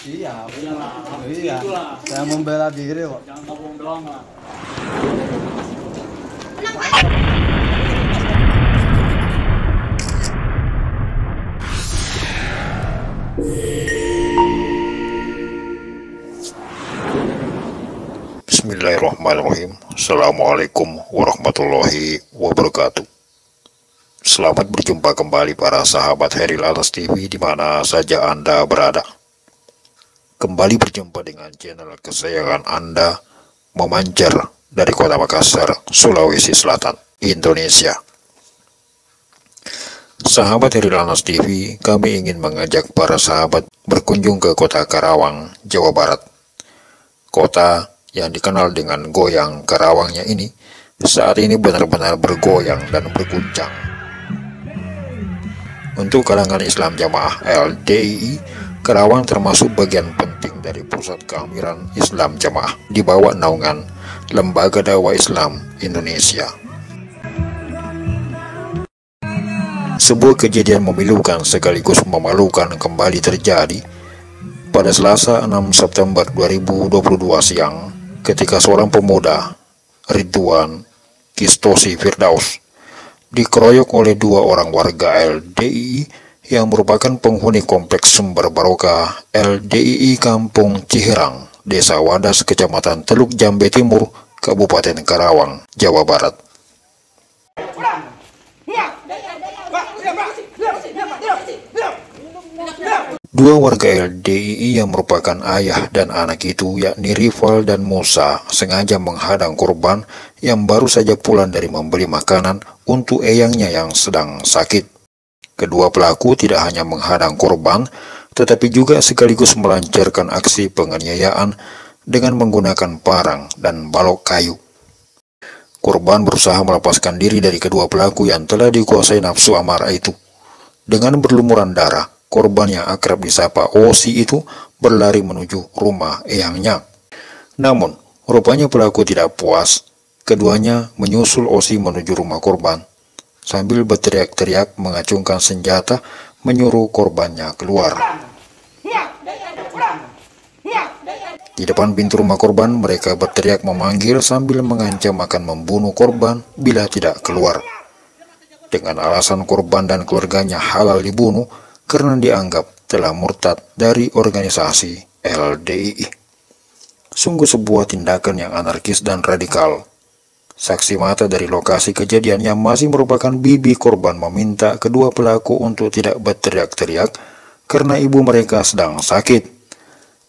Iya, Iyalah, iya. itulah. Saya membela diri kok. Jangan ngomong doang lah. Bismillahirrahmanirrahim. Assalamualaikum warahmatullahi wabarakatuh. Selamat berjumpa kembali para sahabat Heril Atas TV di mana saja Anda berada. Kembali berjumpa dengan channel kesayangan Anda, memancar dari kota Makassar, Sulawesi Selatan, Indonesia. Sahabat Heril Atas TV, kami ingin mengajak para sahabat berkunjung ke kota Karawang, Jawa Barat. Kota yang dikenal dengan goyang Karawangnya ini saat ini benar-benar bergoyang dan berguncang. Untuk kalangan Islam Jamaah LDII, Karawang termasuk bagian penting dari pusat keamiran Islam Jamaah di bawah naungan Lembaga Dakwah Islam Indonesia. Sebuah kejadian memilukan sekaligus memalukan kembali terjadi pada Selasa 6 September 2022 siang ketika seorang pemuda, Ridwan Kistosi Firdaus, dikeroyok oleh dua orang warga LDII yang merupakan penghuni kompleks Sumber Barokah LDII Kampung Ciherang, Desa Wadas, Kecamatan Teluk Jambe Timur, Kabupaten Karawang, Jawa Barat. Dua warga LDII yang merupakan ayah dan anak itu, yakni Rival dan Musa, sengaja menghadang korban yang baru saja pulang dari membeli makanan untuk eyangnya yang sedang sakit. Kedua pelaku tidak hanya menghadang korban, tetapi juga sekaligus melancarkan aksi penganiayaan dengan menggunakan parang dan balok kayu. Korban berusaha melepaskan diri dari kedua pelaku yang telah dikuasai nafsu amarah itu. Dengan berlumuran darah, korban yang akrab disapa Osi itu berlari menuju rumah eyangnya. Namun, rupanya pelaku tidak puas. Keduanya menyusul Osi menuju rumah korban, sambil berteriak-teriak mengacungkan senjata menyuruh korbannya keluar. Di depan pintu rumah korban, mereka berteriak memanggil sambil mengancam akan membunuh korban bila tidak keluar. Dengan alasan korban dan keluarganya halal dibunuh karena dianggap telah murtad dari organisasi LDII. Sungguh sebuah tindakan yang anarkis dan radikal. Saksi mata dari lokasi kejadian yang masih merupakan bibi korban meminta kedua pelaku untuk tidak berteriak-teriak karena ibu mereka sedang sakit.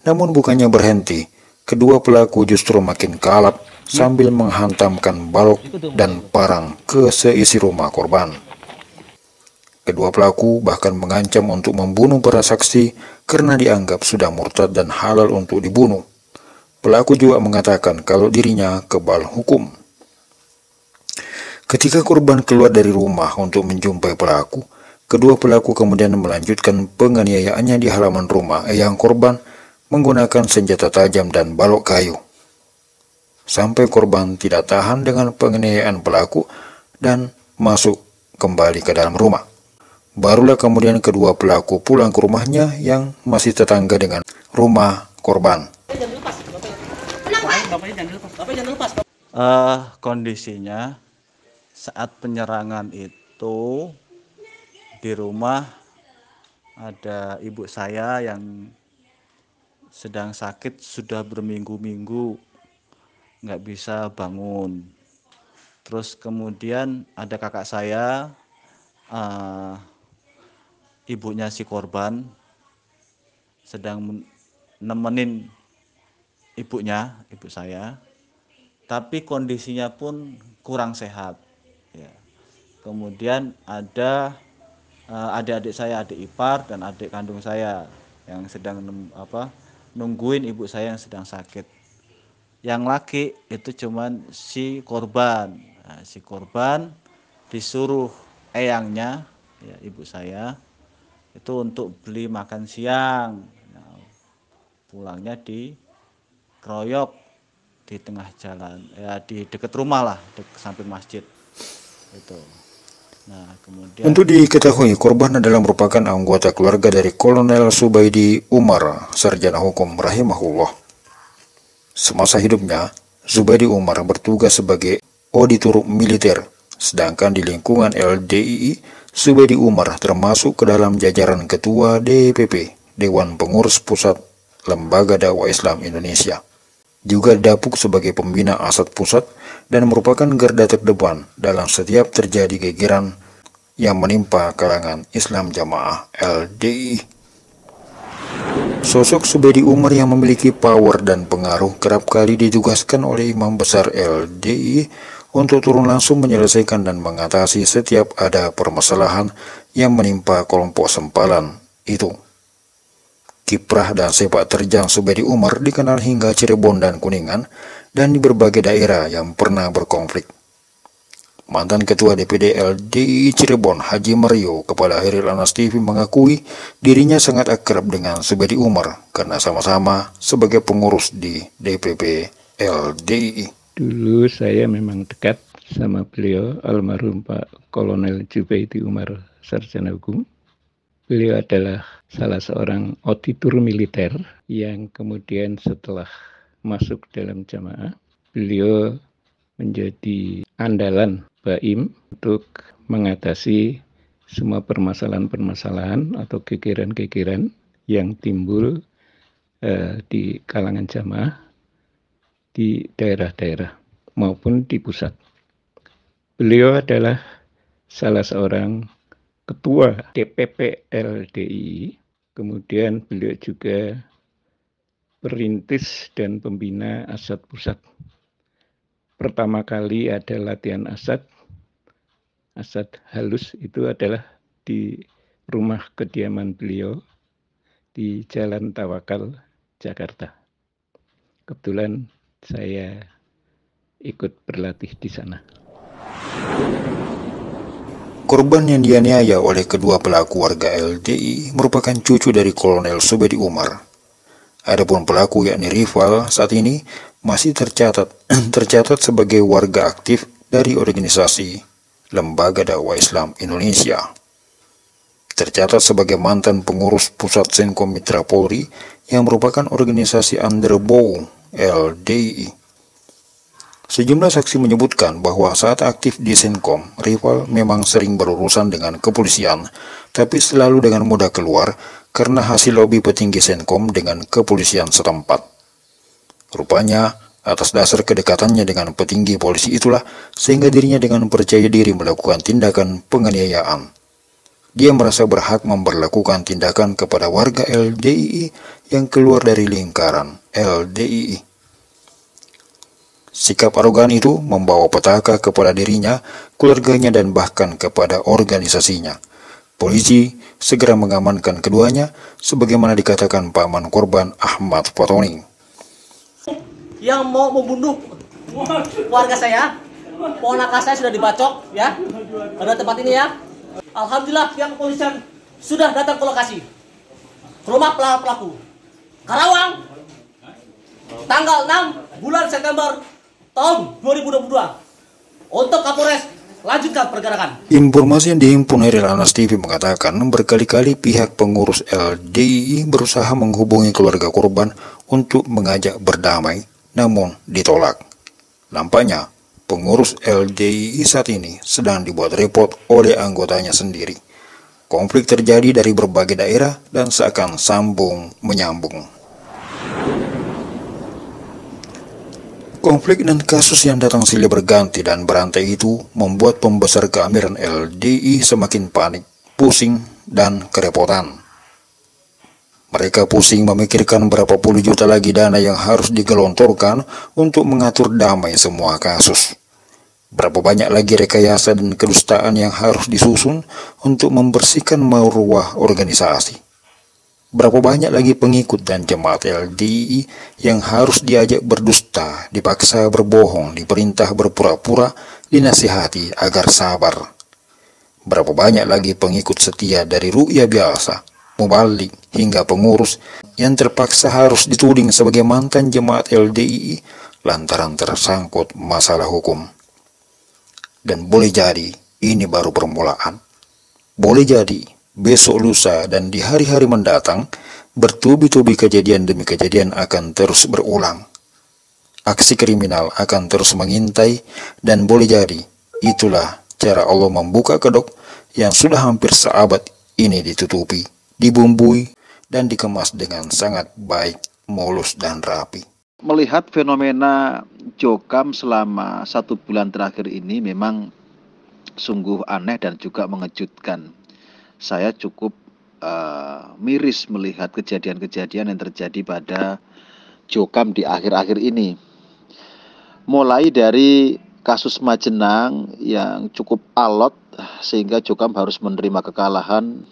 Namun bukannya berhenti, kedua pelaku justru makin kalap sambil menghantamkan balok dan parang ke seisi rumah korban. Kedua pelaku bahkan mengancam untuk membunuh para saksi karena dianggap sudah murtad dan halal untuk dibunuh. Pelaku juga mengatakan kalau dirinya kebal hukum. Ketika korban keluar dari rumah untuk menjumpai pelaku, kedua pelaku kemudian melanjutkan penganiayaannya di halaman rumah eyang korban menggunakan senjata tajam dan balok kayu. Sampai korban tidak tahan dengan penganiayaan pelaku dan masuk kembali ke dalam rumah. Barulah kemudian kedua pelaku pulang ke rumahnya yang masih tetangga dengan rumah korban. Kondisinya saat penyerangan itu di rumah ada ibu saya yang sedang sakit sudah berminggu-minggu, nggak bisa bangun. Terus kemudian ada kakak saya, ibunya si korban, sedang nemenin ibunya, ibu saya, tapi kondisinya pun kurang sehat. Ya. Kemudian ada adik-adik saya, adik ipar dan adik kandung saya yang sedang nungguin ibu saya yang sedang sakit. Yang laki itu cuman si korban. Nah, si korban disuruh eyangnya, ya, ibu saya, itu untuk beli makan siang. Nah, pulangnya dikeroyok di tengah jalan, ya di dekat rumah lah, samping masjid. Itu. Nah, kemudian Untuk diketahui, korban adalah merupakan anggota keluarga dari Kolonel Zubaidi Umar, sarjana hukum rahimahullah. Semasa hidupnya, Zubaidi Umar bertugas sebagai auditor militer, sedangkan di lingkungan LDII, Zubaidi Umar termasuk ke dalam jajaran Ketua DPP, Dewan Pengurus Pusat Lembaga Dakwah Islam Indonesia. Juga didapuk sebagai pembina Asad Pusat dan merupakan garda terdepan dalam setiap terjadi gegeran yang menimpa kalangan Islam Jamaah LDI. Sosok Zubaidi Umar yang memiliki power dan pengaruh kerap kali ditugaskan oleh imam besar LDI untuk turun langsung menyelesaikan dan mengatasi setiap ada permasalahan yang menimpa kelompok sempalan itu. Kiprah dan sepak terjang Zubaidi Umar dikenal hingga Cirebon dan Kuningan dan di berbagai daerah yang pernah berkonflik. Mantan Ketua DPD LDI Cirebon Haji Mario kepada Hairil Anas TV mengakui dirinya sangat akrab dengan Zubaidi Umar karena sama-sama sebagai pengurus di DPP LDI. Dulu saya memang dekat sama beliau, almarhum Pak Kolonel Zubaidi Umar, sarjana hukum. Beliau adalah salah seorang auditor militer yang kemudian setelah masuk dalam jamaah, beliau menjadi andalan Baim untuk mengatasi semua permasalahan-permasalahan atau gegeran-gegeran yang timbul di kalangan jamaah di daerah-daerah maupun di pusat. Beliau adalah salah seorang ketua DPP LDI, kemudian beliau juga perintis dan pembina Asad Pusat. Pertama kali ada latihan Asad halus itu adalah di rumah kediaman beliau di Jalan Tawakal, Jakarta. Kebetulan saya ikut berlatih di sana. Korban yang dianiaya oleh kedua pelaku warga LDI merupakan cucu dari Kolonel Zubaidi Umar. Adapun pelaku yakni rival saat ini masih tercatat sebagai warga aktif dari organisasi Lembaga Dakwah Islam Indonesia. Tercatat sebagai mantan pengurus Pusat Senkom Mitra Polri yang merupakan organisasi underbow LDI. Sejumlah saksi menyebutkan bahwa saat aktif di Senkom, rival memang sering berurusan dengan kepolisian, tapi selalu dengan mudah keluar karena hasil lobi petinggi Senkom dengan kepolisian setempat. Rupanya, atas dasar kedekatannya dengan petinggi polisi itulah sehingga dirinya dengan percaya diri melakukan tindakan penganiayaan. Dia merasa berhak memperlakukan tindakan kepada warga LDI yang keluar dari lingkaran LDI. Sikap arogan itu membawa petaka kepada dirinya, keluarganya, dan bahkan kepada organisasinya. Polisi segera mengamankan keduanya, sebagaimana dikatakan paman korban Ahmad Fatoni. Yang mau membunuh warga saya, ponakan saya sudah dibacok, ya, pada tempat ini ya. Alhamdulillah pihak kepolisian sudah datang ke lokasi, ke rumah pelaku. Karawang, tanggal 6 bulan September tahun 2022 untuk Kapolres lanjutkan pergerakan. Informasi yang dihimpun Hairil Anas TV mengatakan berkali-kali pihak pengurus LDI berusaha menghubungi keluarga korban untuk mengajak berdamai, namun ditolak. Nampaknya pengurus LDI saat ini sedang dibuat repot oleh anggotanya sendiri. Konflik terjadi dari berbagai daerah dan seakan sambung menyambung. Konflik dan kasus yang datang silih berganti dan berantai itu membuat pembesar keamiran LDI semakin panik, pusing, dan kerepotan. Mereka pusing memikirkan berapa puluh juta lagi dana yang harus digelontorkan untuk mengatur damai semua kasus. Berapa banyak lagi rekayasa dan kedustaan yang harus disusun untuk membersihkan marwah organisasi. Berapa banyak lagi pengikut dan jemaat LDI yang harus diajak berdusta, dipaksa berbohong, diperintah berpura-pura, dinasihati agar sabar. Berapa banyak lagi pengikut setia dari ru'yah biasa, mubalik, hingga pengurus yang terpaksa harus dituding sebagai mantan jemaat LDI lantaran tersangkut masalah hukum. Dan boleh jadi ini baru permulaan. Boleh jadi besok lusa dan di hari-hari mendatang bertubi-tubi kejadian demi kejadian akan terus berulang. Aksi kriminal akan terus mengintai dan boleh jadi itulah cara Allah membuka kedok yang sudah hampir seabad ini ditutupi, dibumbui, dan dikemas dengan sangat baik, mulus, dan rapi. Melihat fenomena Jokam selama 1 bulan terakhir ini memang sungguh aneh dan juga mengejutkan. Saya cukup miris melihat kejadian-kejadian yang terjadi pada Jokam di akhir-akhir ini. Mulai dari kasus Majenang yang cukup alot sehingga Jokam harus menerima kekalahan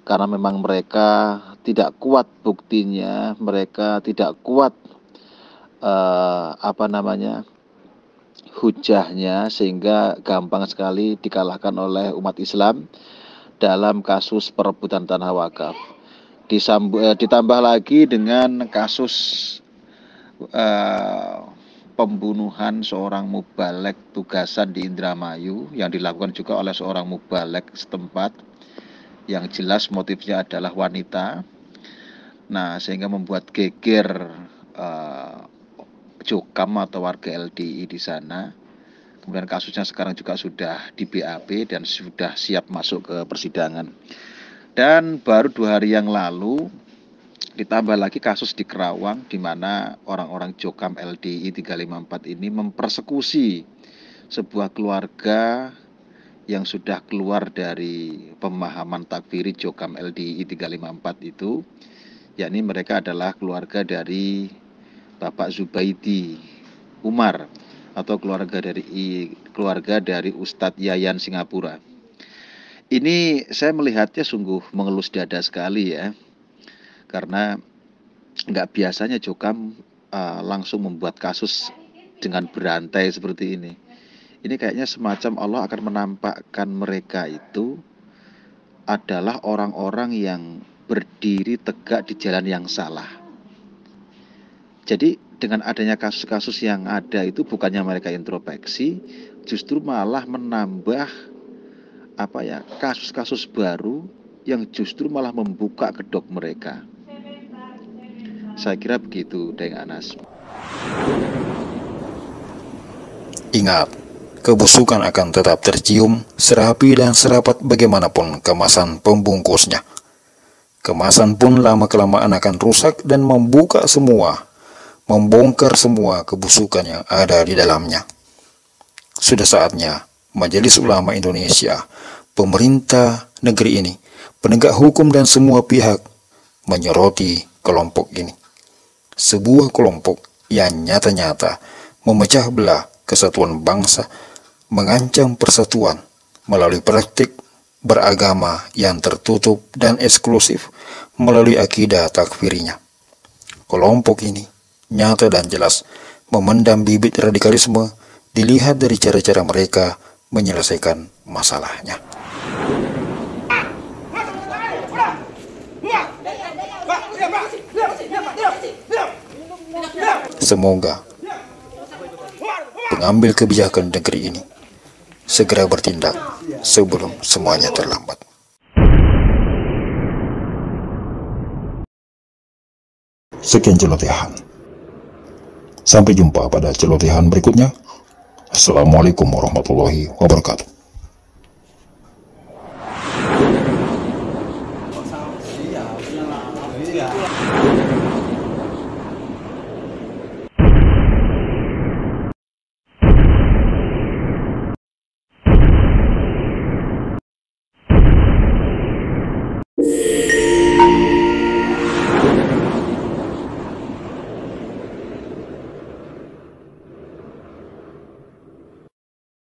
karena memang mereka tidak kuat buktinya, mereka tidak kuat hujahnya, sehingga gampang sekali dikalahkan oleh umat Islam dalam kasus perebutan tanah wakaf. Ditambah lagi dengan kasus pembunuhan seorang mubalek tugasan di Indramayu yang dilakukan juga oleh seorang mubalek setempat yang jelas motifnya adalah wanita. Nah, sehingga membuat geger Jokam atau warga LDI di sana. Kemudian kasusnya sekarang juga sudah di BAP dan sudah siap masuk ke persidangan. Dan baru 2 hari yang lalu ditambah lagi kasus di Kerawang di mana orang-orang Jokam LDI 354 ini mempersekusi sebuah keluarga yang sudah keluar dari pemahaman takfiri Jokam LDI 354 itu, yakni mereka adalah keluarga dari Bapak Zubaidi Umar atau keluarga dari Ustadz Yayan Singapura. Ini saya melihatnya sungguh mengelus dada sekali ya. Karena nggak biasanya Jokam langsung membuat kasus dengan berantai seperti ini. Ini kayaknya semacam Allah akan menampakkan mereka itu adalah orang-orang yang berdiri tegak di jalan yang salah. Jadi dengan adanya kasus-kasus yang ada itu bukannya mereka introspeksi, justru malah menambah kasus-kasus baru yang justru malah membuka kedok mereka. Saya kira begitu, Deng Anas. Ingat, kebusukan akan tetap tercium serapi dan serapat bagaimanapun kemasan pembungkusnya. Kemasan pun lama-kelamaan akan rusak dan membongkar semua kebusukan yang ada di dalamnya. Sudah saatnya Majelis Ulama Indonesia, pemerintah negeri ini, penegak hukum dan semua pihak menyoroti kelompok ini. Sebuah kelompok yang nyata-nyata memecah belah kesatuan bangsa, mengancam persatuan melalui praktik beragama yang tertutup dan eksklusif melalui akidah takfirinya. Kelompok ini nyata dan jelas memendam bibit radikalisme dilihat dari cara-cara mereka menyelesaikan masalahnya. Semoga pengambil kebijakan negeri ini segera bertindak sebelum semuanya terlambat. Sekian celotehan. Sampai jumpa pada celotehan berikutnya. Assalamualaikum warahmatullahi wabarakatuh.